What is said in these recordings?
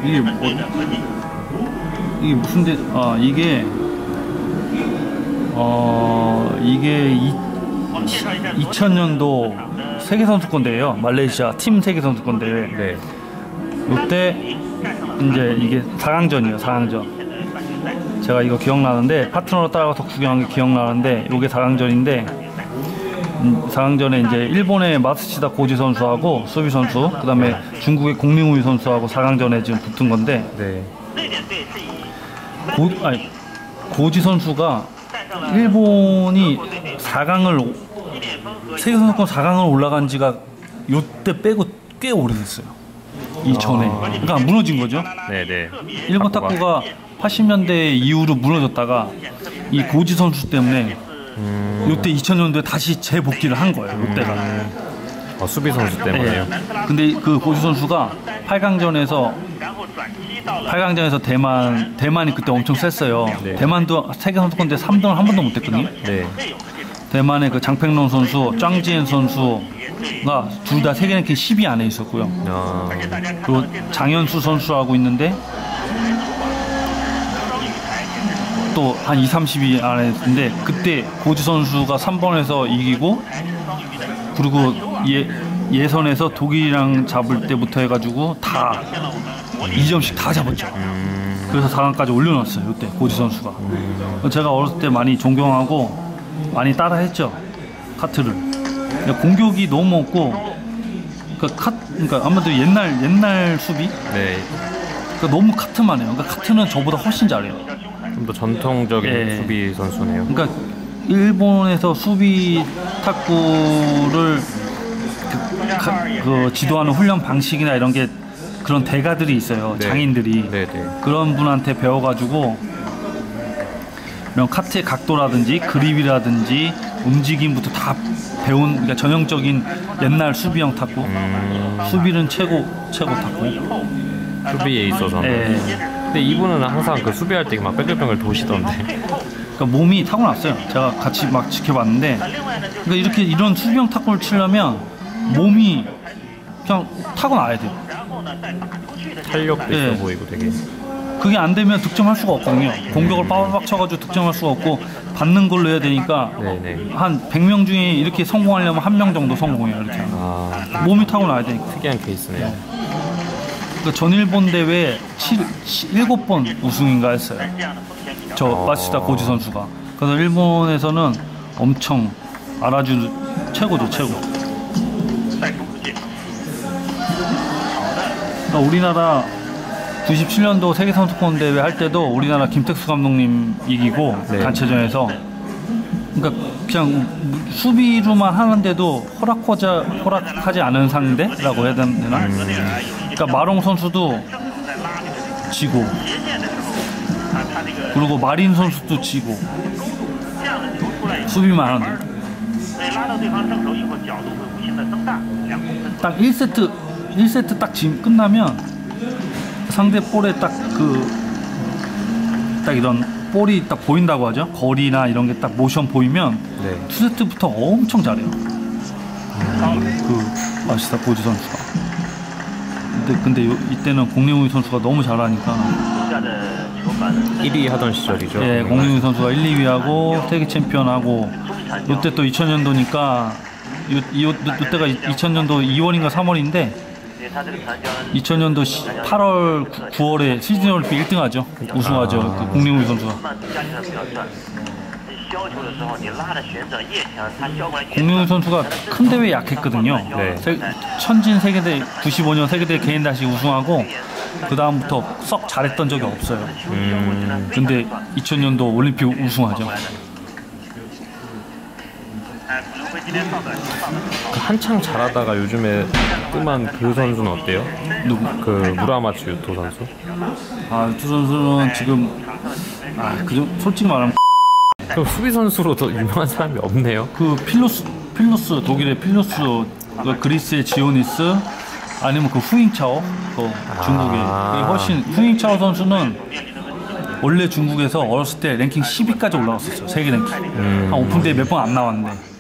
이게 이게 무슨 이게 2000년도 세계선수권대회예요. 말레이시아 팀 세계선수권대회. 네. 이때 이제 이게 4강전이에요. 4강전. 제가 이거 기억나는데 파트너로 따라가서 구경한 게 기억나는데 이게 4강전인데 4강전에 이제 일본의 마츠시다 고지 선수하고 수비 선수, 그다음에 중국의 공링우이 선수하고 4강전에 지금 붙은 건데 네. 고지 선수가 일본이 4강을 세계선수권 4강을 올라간 지가 요때 빼고 꽤 오래됐어요. 2000에. 그러니까 무너진 거죠. 네네. 일본 탁구가 80년대 이후로 무너졌다가 이 고지 선수 때문에 요때 2000년도에 다시 재복귀를 한 거예요. 요때가. 수비 선수 때문에요. 네. 근데 그 고지 선수가 8강전에서 대만이 그때 엄청 셌어요. 네. 대만도 세계선수권대 3등을 한 번도 못했거든요. 네. 대만의 그 장팽론 선수, 짱지엔 선수가 둘 다 세계 랭킹 10위 안에 있었고요. 그리고 장현수 선수하고 있는데 또 한 2, 30위 안에 있는데 그때 고지 선수가 3번에서 이기고 그리고 예선에서 독일이랑 잡을 때부터 해가지고 다 2점씩 다 잡았죠. 그래서 4강까지 올려놨어요. 이때 고지 선수가. 제가 어렸을 때 많이 존경하고 많이 따라했죠. 카트를. 공격이 너무 없고 그러니까 아무래도 옛날 수비. 네. 그러니까 너무 카트만 해요. 그러니까 카트는 저보다 훨씬 잘해요. 좀 더 전통적인 수비 선수네요. 그러니까 일본에서 수비 탁구를 그 지도하는 훈련 방식이나 이런 게 그런 대가들이 있어요. 네. 장인들이. 네네. 그런 분한테 배워가지고 이런 카트의 각도라든지 그립이라든지 움직임부터 다 배운, 그러니까 전형적인 옛날 수비형 탁구. 수비는 최고 탁구. 수비에 있어서는. 네. 근데 이분은 항상 그 수비할 때 막 뺑글뺑글 도시던데. 그러니까 몸이 타고났어요. 제가 같이 막 지켜봤는데, 그러니까 이런 수비형 탁구를 치려면 몸이 그냥 타고나야 돼요. 탄력도 있어 보이고 되게. 그게 안 되면 득점할 수가 없거든요. 공격을 빠바박 쳐가지고 득점할 수가 없고 받는 걸로 해야 되니까 네네. 한 100명 중에 이렇게 성공하려면 1명 정도 성공해요. 이렇게 몸이 타고나야 되니까. 특이한 케이스네요. 그러니까 전일본 대회 7번 우승인가 했어요. 저 마츠시다 고지 선수가. 그래서 일본에서는 엄청 알아주는 최고죠, 최고. 그러니까 우리나라 97년도 세계선수권 대회 할 때도 우리나라 김택수 감독님 이기고 네. 단체전에서. 그러니까 그냥 수비로만 하는데도 허락하지 않은 상대라고 해야 되나? 그러니까 마롱 선수도 지고, 그리고 마린 선수도 지고, 수비만 하는데. 딱 1세트 딱 끝나면 상대 볼에 딱 이런 볼이 딱 보인다고 하죠. 거리나 이런 게 딱 모션 보이면 네. 2세트부터 엄청 잘해요. 마츠시다 고지 선수가. 근데 이때는 공링우이 선수가 너무 잘하니까 1위 하던 시절이죠. 예, 공링우이 선수가 1, 2위하고 세계 챔피언하고 이때 또 2000년도니까 이때가 2000년도 2월인가 3월인데 2000년도 8월 9월에 시드니 올림픽 1등하죠. 우승하죠. 그 공링우이 선수가. 공룡 선수가 큰 대회에 약했거든요. 네. 천진 세계대 95년 세계대 개인 다시 우승하고 그 다음부터 썩 잘했던 적이 없어요. 근데 2000년도 올림픽 우승하죠. 한창 잘하다가 요즘에 뜸한 그 선수는 어때요? 누구? 그 무라마츠 유토 선수? 유토 선수는 지금 솔직히 말하면 그럼 수비 선수로 더 유명한 사람이 없네요. 그 필로스 독일의 필로스, 그리스의 지오니스, 아니면 그 후잉차오, 중국의 훨씬 후잉차오 선수는 원래 중국에서 어렸을 때 랭킹 10위까지 올라갔었어요. 세계 랭킹. 한 오픈대회 몇 번 안 나왔는데.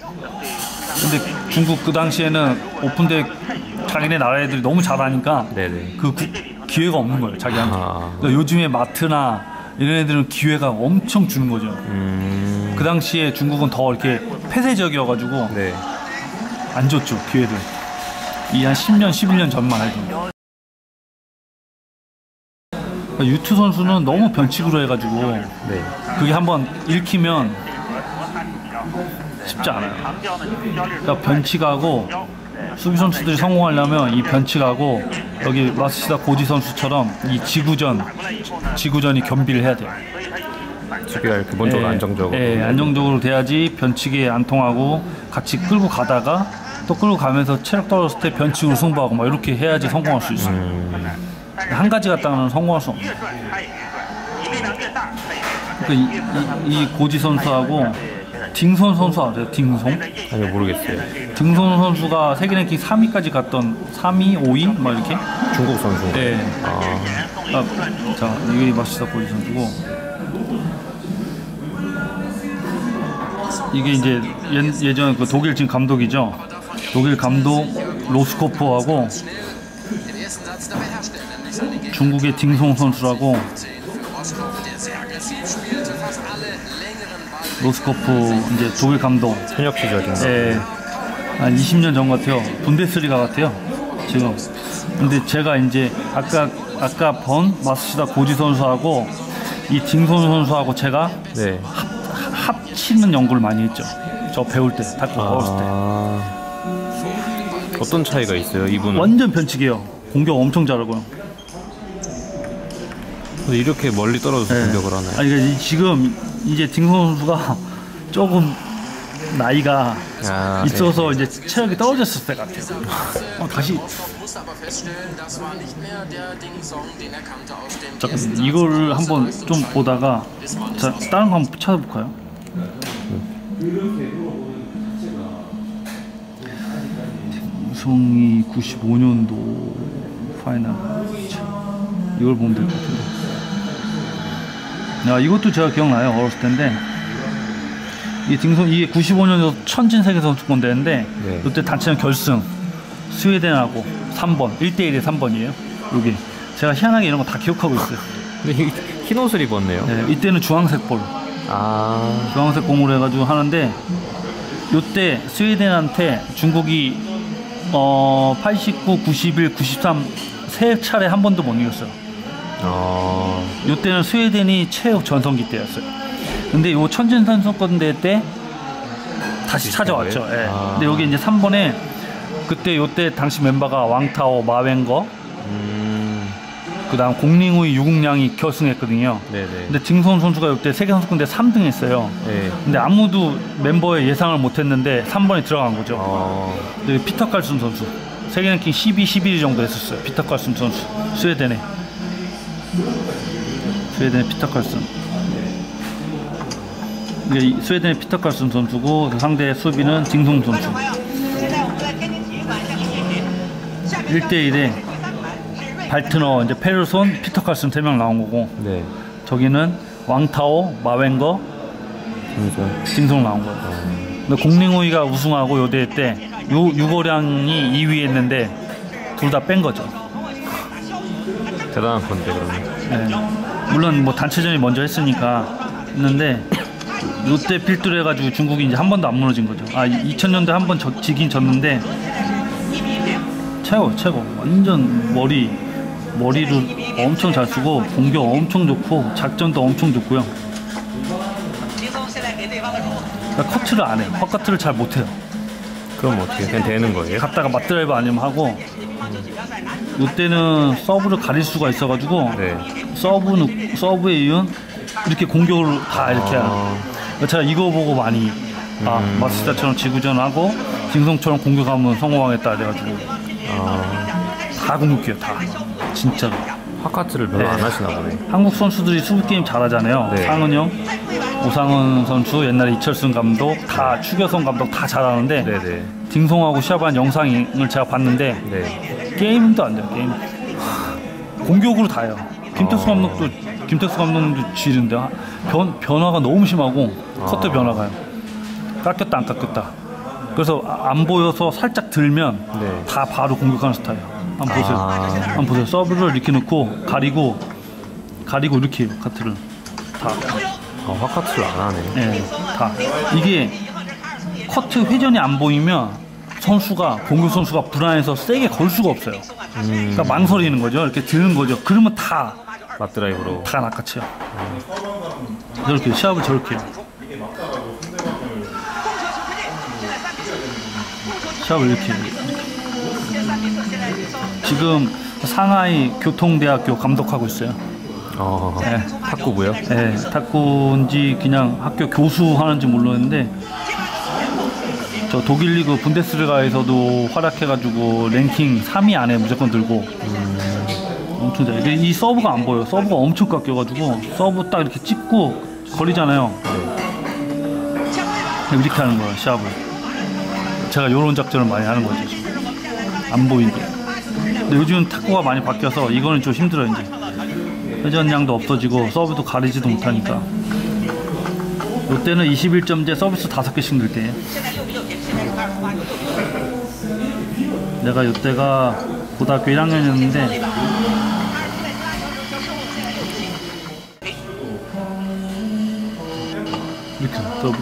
근데 중국 그 당시에는 오픈대회 자기네 나라 애들이 너무 잘하니까 네네. 기회가 없는 거예요, 자기한테. 아. 그러니까 요즘에 마트나 이런 애들은 기회가 엄청 주는 거죠. 그 당시에 중국은 더 이렇게 폐쇄적이어가지고 네. 안 줬죠, 기회를. 이 한 10년, 11년 전만 해도. 그러니까 유투 선수는 너무 변칙으로 해가지고 네. 그게 한번 읽히면 쉽지 않아요. 그러니까 변칙하고 수비 선수들이 성공하려면 이 변칙하고 여기 마스시다 고지 선수처럼 이 지구전이 겸비를 해야 돼요. 수비가 기본적으로 안정적으로. 안정적으로 돼야지 변칙에 안 통하고 같이 끌고 가다가 또 끌고 가면서 체력 떨어졌을 때 변칙으로 승부하고 막 이렇게 해야지 성공할 수 있어요. 한 가지 갖다가는 성공할 수 없는. 그러니까 이 고지 선수하고 딩손 선수 아세요? 딩손? 아니요, 모르겠어요. 딩손 선수가 세계 랭킹 3위까지 갔던 3위, 5위? 막 이렇게? 중국 선수. 네. 자, 이게 마시다 고지 선수고. 이게 이제 예전 그 독일 지금 감독이죠. 독일 감독 로스코프하고 중국의 딩송 선수라고. 로스코프 이제 독일 감독. 현역 시절인가? 네. 한 20년 전 같아요. 분데스리가 같아요. 지금. 근데 제가 이제 아까 번 마스시다 고지 선수하고 이 딩송 선수하고 제가 네. 합치는 연구를 많이 했죠. 저 배울 때, 탁구 배웠을 때. 어떤 차이가 있어요, 이분은? 완전 변칙이에요. 공격 엄청 잘하고요. 근데 이렇게 멀리 떨어져서 공격을 하나요? 아니, 그러니까 지금 이제 딩손 선수가 조금 나이가 있어서 이제 체력이 떨어졌을 때 같아요. 다시. 잠깐 이거를 한번 좀 보다가 자, 다른 거 한번 찾아볼까요? 우성이 95년도 파이널. 이걸 보면 될 것 같은데. 야, 이것도 제가 기억나요. 어렸을 때인데 이게 95년도 천진 세계 선수권 대회인데 네. 이때 단체전 결승 스웨덴하고 3번 1대1에 3번이에요. 여기 제가 희한하게 이런 거 다 기억하고 있어요. 근데 흰 옷을 입었네요. 네, 이때는 주황색 볼, 주황색 공으로 해가지고 하는데 이때 스웨덴한테 중국이 89, 91, 93 세 차례 한 번도 못 이겼어요. 이때는 스웨덴이 최고 전성기 때였어요. 근데 요 천진 선수권 대회 때 다시 찾아왔죠. 예. 근데 여기 이제 3번에 그때 요때 당시 멤버가 왕타오, 마웬거, 그다음 공링우이, 유국량이 결승했거든요. 네네. 근데 딩손 선수가 이때 세계 선수권 대회 3등 했어요. 네. 근데 아무도 멤버의 예상을 못했는데 3번에 들어간 거죠. 여기 피터 칼슨 선수 세계 랭킹 12, 11위 정도 했었어요. 피터 칼슨 선수 스웨덴의 피터 칼슨. 이게 스웨덴의 피터 칼슨 선수고 상대 수비는 딩송 선수. 1대1에 발트너 이제 페르손, 피터 칼슨 3명 나온 거고. 네. 저기는 왕타오, 마웬거, 딩송 나온 거예요. 근데 공링우이가 우승하고 요 대회 때 유고량이 2위 했는데 둘 다 뺀 거죠. 대단한 건데 그러면. 네. 물론 뭐 단체전이 먼저 했으니까 했는데 요때 필두로 해가지고 중국이 이제 한 번도 안 무너진 거죠. 2000년대 한 번 지긴 졌는데 최고 완전 머리를 엄청 잘 쓰고 공격 엄청 좋고 작전도 엄청 좋고요. 그러니까 커트를 안 해요. 헛커트를 잘 못해요. 그럼 어떻게 그냥 되는 거예요? 갔다가 맞드라이브 아니면 하고 이때는 서브를 가릴 수가 있어가지고 네. 서브에 이은 이렇게 공격을 다 이렇게 하는. 제가 이거 보고 많이 마스다처럼 지구전하고 딩송처럼 공격하면 성공하겠다 그래가지고 다 공격해요. 다 진짜로. 핫카트를 별로 안 하시나 보네. 한국 선수들이 수비 게임 잘하잖아요. 네. 상은형, 오상은 선수, 옛날에 이철승 감독, 다 추겨성 감독 다 잘하는데 네네. 딩송하고 시합한 영상을 제가 봤는데 네. 게임도 안 돼요. 게임. 공격으로 다 해요. 김택수 감독도 지른데 변화가 너무 심하고 커트 변화가요. 깎였다 안 깎였다. 그래서 안 보여서 살짝 들면 네. 다 바로 공격하는 스타일이에요. 한번 보세요. 한번 보세요. 서브를 이렇게 넣고 가리고 이렇게 해요. 카트를 다. 화카트를 안 하네. 네, 다. 이게 커트 회전이 안 보이면 공격 선수가 불안해서 세게 걸 수가 없어요. 그러니까 망설이는 거죠. 이렇게 드는 거죠. 그러면 다 맞드라이브로 낚아쳐요. 저렇게 시합을 저렇게 해요. 시합을 이렇게 해요. 지금 상하이 교통대학교 감독하고 있어요. 네. 탁구부요? 네, 탁구인지 그냥 학교 교수 하는지 몰랐는데 저 독일 리그 분데스리가에서도 활약해가지고 랭킹 3위 안에 무조건 들고 엄청 잘해. 이 서브가 안 보여요. 서브가 엄청 깎여가지고 서브 딱 이렇게 찍고 걸리잖아요. 이렇게 하는 거예요. 시합을. 제가 이런 작전을 많이 하는 거죠. 안 보이게. 근데 요즘은 탁구가 많이 바뀌어서 이거는 좀 힘들어요. 이제 회전량도 없어지고 서브도 가리지도 못하니까. 이때는 21점제 서비스 5개씩 넣을 때예요. 내가 이때가 고등학교 1학년이었는데 이렇게 서브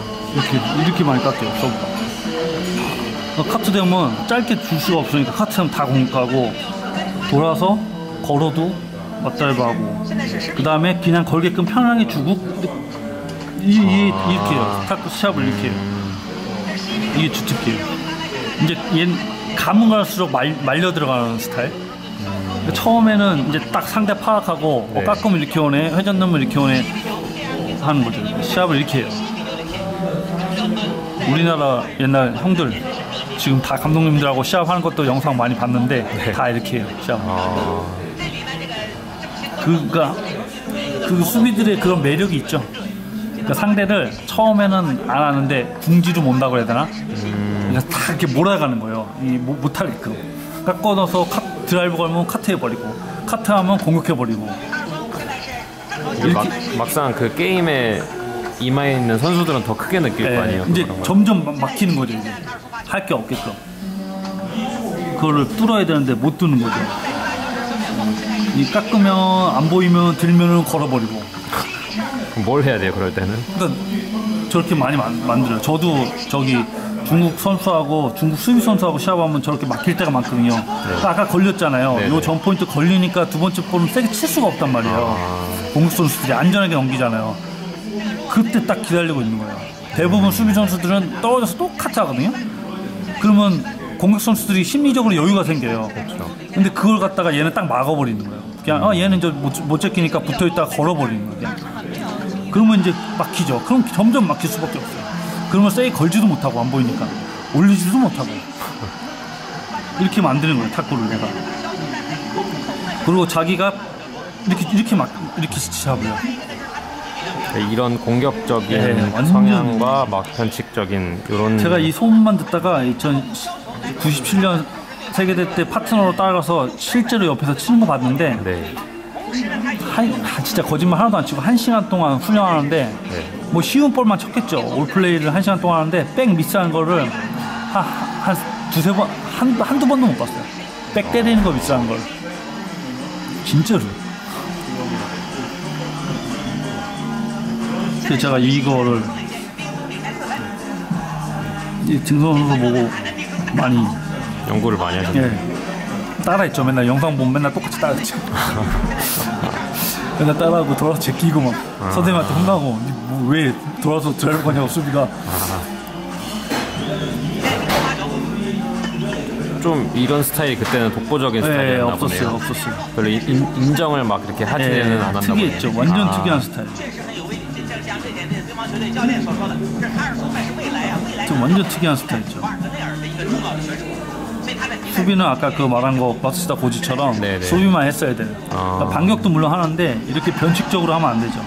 이렇게 많이 깎여요. 서브가. 카트 되면 짧게 줄 수가 없으니까 카트 되면 다 공격하고 돌아서 걸어도 맞드라이브하고 그 다음에 그냥 걸게끔 편하게 주고 이렇게 해요. 탁구 시합을 이렇게 해요. 이게 주특기예요. 이제 얘는 가면 갈수록 말려 들어가는 스타일. 그러니까 처음에는 이제 딱 상대 파악하고 깎으면 이렇게 오네, 회전 넣으면 이렇게 오네 하는 거죠. 시합을 이렇게 해요. 우리나라 옛날 형들 지금 다 감독님들하고 시합하는 것도 영상 많이 봤는데 다 이렇게 해요. 시합. 그러니까 그 수비들의 그런 매력이 있죠. 그러니까 상대를 처음에는 안 하는데 궁지로 몬다고 해야 되나? 그러니까 다 이렇게 몰아가는 거예요. 못하게끔. 깎아넣어서 드라이브 걸면 카트해버리고, 카트하면 공격해버리고. 막상 그 게임에 임하에 있는 선수들은 더 크게 느낄 거 아니에요? 이제 점점 막히는 거죠. 이제. 할 게 없게끔. 그거를 뚫어야 되는데 못 뚫는 거죠. 이 깎으면 안 보이면 들면은 걸어버리고. 그럼 뭘 해야 돼요 그럴 때는? 그러니까 저렇게 많이 만들어요. 저도 저기 중국 선수하고 중국 수비 선수하고 시합하면 저렇게 막힐 때가 많거든요. 그러니까 아까 걸렸잖아요. 요 전 포인트 걸리니까 두 번째 볼은 세게 칠 수가 없단 말이에요. 공격 선수들이 안전하게 넘기잖아요. 그때 딱 기다리고 있는 거예요. 대부분 수비 선수들은 떨어져서 똑같이 하거든요. 그러면 공격 선수들이 심리적으로 여유가 생겨요. 그렇죠. 근데 그걸 갖다가 얘는 딱 막아버리는 거예요. 그냥 얘는 이제 못 제끼니까 붙어있다가 걸어버리는 거예요. 그러면 이제 막히죠. 그럼 점점 막힐 수밖에 없어요. 그러면 세게 걸지도 못하고 안 보이니까 올리지도 못하고 이렇게 만드는 거예요. 탁구를 내가. 그리고 자기가 이렇게 시합을. 이런 공격적인 성향과 막 변칙적인 이런. 제가 이 소문만 듣다가 1997년 세계대회 때 파트너로 따라가서 실제로 옆에서 치는 거 봤는데 진짜 거짓말 하나도 안 치고 1시간 동안 훈련하는데 뭐 쉬운 볼만 쳤겠죠. 올플레이를 1시간 동안 하는데 백 미스하는 거를 한 두세 번, 한두 번도 못 봤어요. 백 때리는 거 미스하는 걸. 진짜로. 그래서 제가 이거를 증선 선수 보고 많이 연구를 많이 하셨네요. 따라했죠. 맨날 영상 보면 맨날 똑같이 따라했죠. 맨날 따라하고 돌아서 제끼고 막 선생님한테 혼나고 왜 돌아서 드라이브 거냐고 수비가. 좀 이런 스타일이 그때는 독보적인 스타일이었나 보네요. 없었어요. 별로 인정을 막 이렇게 하지는 않았나 보네요. 특이했죠. 완전 특이한 스타일. 좀 완전 특이한 스타일이죠. 수비는 아까 그 말한 거 마츠다 고지처럼 수비만 했어야 돼요. 그러니까 반격도 물론 하는데 이렇게 변칙적으로 하면 안 되죠.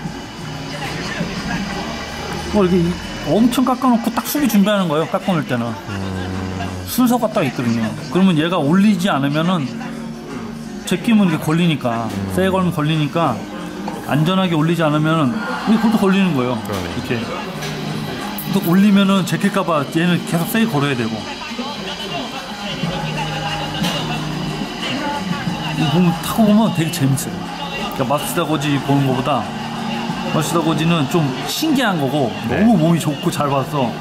이렇게 엄청 깎아놓고 딱 수비 준비하는 거예요. 깎아놓을 때는 순서가 딱 있거든요. 그러면 얘가 올리지 않으면은 제끼면 이게 걸리니까 세게 걸면 걸리니까 안전하게 올리지 않으면은 그것도 걸리는 거예요. 이렇게 또 올리면은 제낄까봐 얘는 계속 세게 걸어야 되고. 보면 타고 보면 되게 재밌어요. 그러니까 마츠다 고지 보는 것보다 마츠다 고지는 좀 신기한 거고 네. 너무 몸이 좋고 잘 봐서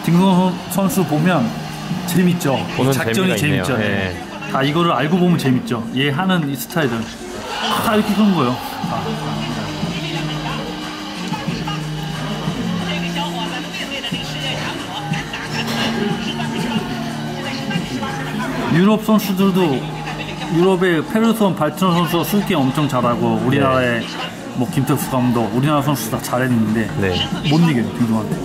딩송 선수 보면 재밌죠. 보는 작전이 재미가 재밌죠. 있네요. 네. 다 이거를 알고 보면 재밌죠. 얘 하는 이 스타일들 다 이렇게 그런 거예요. 다. 유럽 선수들도 유럽의 페르손 발트너 선수가 술게임 엄청 잘하고 우리나라의 뭐 김택수 감독 우리나라 선수 다 잘했는데 네. 못 이겨요 김동한테.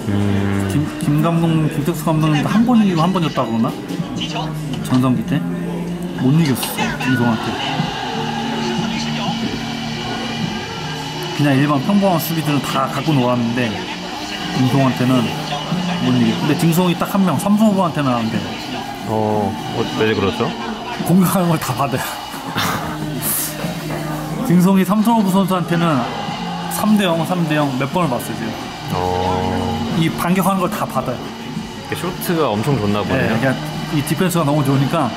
김 감독 김택수 감독님도 한 번 이기고 한 번 졌다 그러나 전성기 때 못 이겼어 김동한테. 그냥 일반 평범한 수비들은 다 갖고 놀았는데 김동한테는 못 이겨. 근데 딩송이 딱 한 명 삼성 후보한테는 안 돼. 왜 그렇죠? 공격하는 걸 다 받아요. 딩송이 삼성호부 선수한테는 3대0, 3대0 몇 번을 봤어요 지금. 이 반격하는 걸 다 받아요. 쇼트가 엄청 좋나 보네요. 네, 그냥 이 디펜스가 너무 좋으니까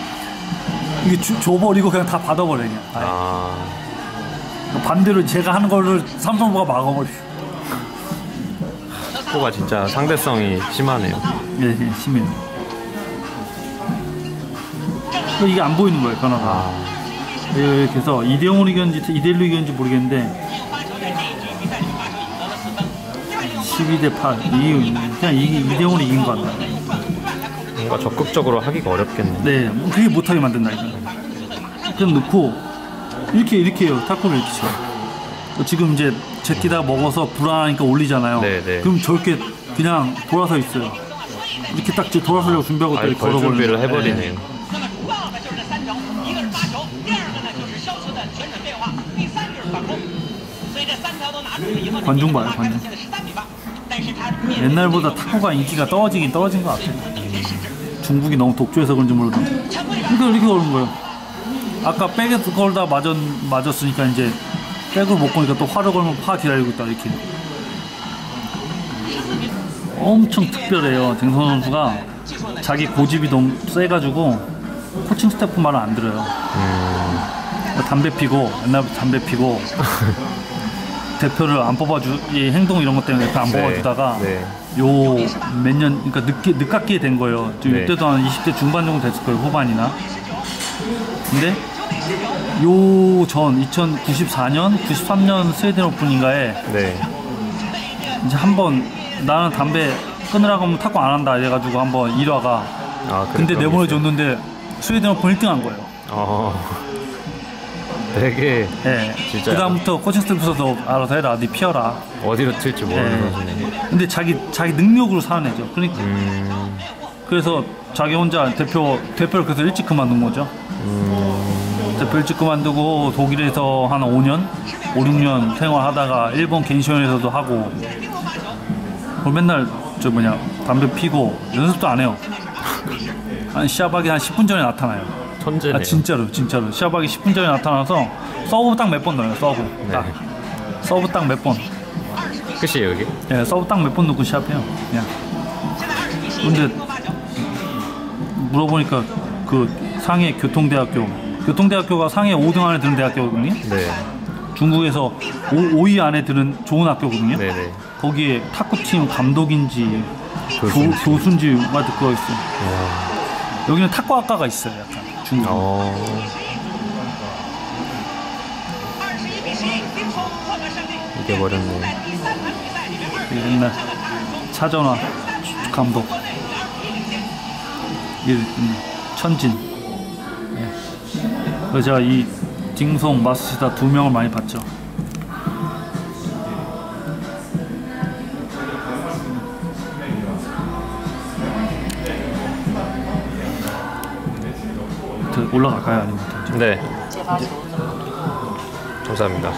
이게 줘버리고 그냥 다 받아버려요. 그냥. 반대로 제가 하는 거를 삼성호부가 막아버려요. 축구가 진짜 상대성이 심하네요. 네, 심해요. 이게 안 보이는 거예요 변화가. 이렇게 해서 2대0으로 이겼는지 2대1로 이겼는지 모르겠는데 12대8 그냥 2대0으로 이긴 거 같아요. 뭔가 적극적으로 하기가 어렵겠네. 네, 그게 못하게 만든다 이거. 그냥 넣고 이렇게 해요. 탁구를 이렇게 쳐. 지금 이제 제끼다가 먹어서 불안하니까 올리잖아요. 네네. 그럼 저렇게 그냥 돌아서 있어요. 이렇게 딱 돌아서려고 준비하고 딱 이렇게 벌 준비를 걸어버리는. 해버리네요. 관중 봐요, 관중. 옛날보다 탁구가 인기가 떨어진 것 같아요. 중국이 너무 독주해서 그런지 모르겠는데 그러니까 이렇게 걸은 거예요. 아까 백에서 걸다 맞았으니까 이제 백을 못 거니까 또 화를 걸면 파 기다리고 있다 이렇게. 엄청 특별해요. 딩송 선수가 자기 고집이 너무 세가지고 코칭 스태프 말을 안 들어요. 담배 피고 옛날부터 담배 피고 대표를 안 이 행동 이런 것 때문에 대표 안 뽑아주다가 요 몇 년 그러니까 늦깎이 된 거예요. 이때도 한 20대 중반 정도 됐을 거예요. 후반이나. 근데 요 전 2094년 93년 스웨덴 오픈인가에 이제 한번 나는 담배 끊으라고 하면 탁구 안 한다 이래가지고 한번 일화가 근데 내보내줬는데 스웨덴 오픈 1등 한 거예요. 되게 진짜 그 다음부터 코칭 스태프에서도 알아서 해라 네 피어라 어디로 튈지 모르는 선수네. 근데 자기 능력으로 살아내죠. 그러니까 그래서 자기 혼자 대표를 그래서 일찍 그만둔 거죠. 대표 일찍 그만두고 독일에서 한 5년 6년 생활하다가 일본 겐시온에서도 하고 맨날 담배 피고 연습도 안 해요. 한 시합하기 한 10분 전에 나타나요. 천재네요. 진짜로 시합하기 10분 전에 나타나서 서브 딱 몇 번 넣어요. 서브 딱 몇 번. 끝이에요 여기? 네, 서브 딱 몇 번 넣고 시합해요. 그냥. 근데 물어보니까 그 상해 교통대학교가 상해 5등 안에 드는 대학교거든요. 중국에서 5위 안에 드는 좋은 학교거든요. 거기에 탁구팀 감독인지 교수인지가 듣고 있어요. 여기는 탁구학과가 있어요. 약간 중국. 이겨버렸네. 옛날 차전화 감독 천진. 그래서 제가 이 딩송 마스시다 2명을 많이 봤죠. 올라갈까요? 아니면 네. 감사합니다.